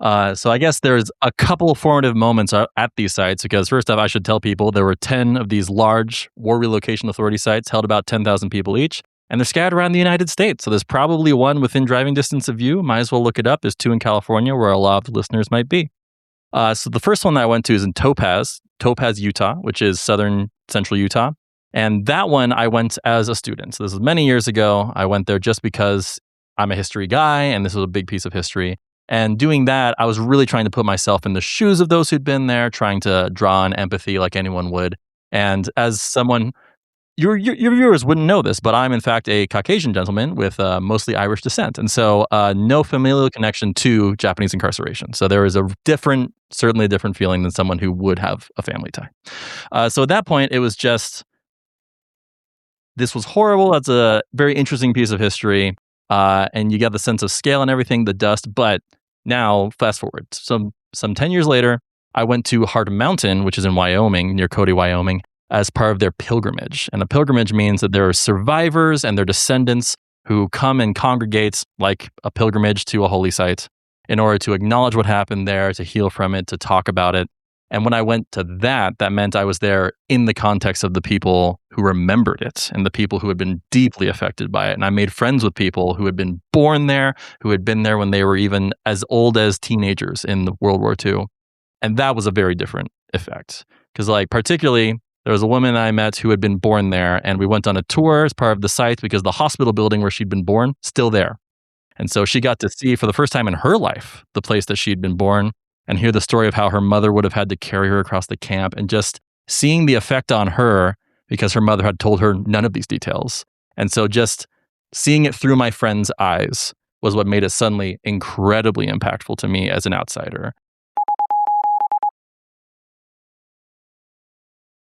So I guess there's a couple of formative moments at these sites because first off, I should tell people there were 10 of these large War Relocation Authority sites, held about 10,000 people each, and they're scattered around the United States. So there's probably one within driving distance of you. Might as well look it up. There's two in California where a lot of the listeners might be. So the first one that I went to is in Topaz, Utah, which is southern central Utah. And that one I went as a student. So this was many years ago. I went there just because I'm a history guy and this was a big piece of history. And doing that, I was really trying to put myself in the shoes of those who'd been there, trying to draw on empathy like anyone would. And as someone, your viewers wouldn't know this, but I'm in fact a Caucasian gentleman with mostly Irish descent. And so no familial connection to Japanese incarceration. So there is certainly a different feeling than someone who would have a family tie. So at that point, it was just, this was horrible. That's a very interesting piece of history. And you get the sense of scale and everything, the dust. But now, fast forward, some 10 years later, I went to Hard Mountain, which is in Wyoming, near Cody, Wyoming, as part of their pilgrimage. And a pilgrimage means that there are survivors and their descendants who come and congregate like a pilgrimage to a holy site in order to acknowledge what happened there, to heal from it, to talk about it. And when I went to that meant I was there in the context of the people who remembered it and the people who had been deeply affected by it. And I made friends with people who had been born there, who had been there when they were even as old as teenagers in the World War II. And that was a very different effect. Because particularly, there was a woman I met who had been born there, and we went on a tour as part of the site because the hospital building where she'd been born, still there. And so she got to see for the first time in her life, the place that she'd been born, and hear the story of how her mother would have had to carry her across the camp, and just seeing the effect on her because her mother had told her none of these details. And so just seeing it through my friend's eyes was what made it suddenly incredibly impactful to me as an outsider.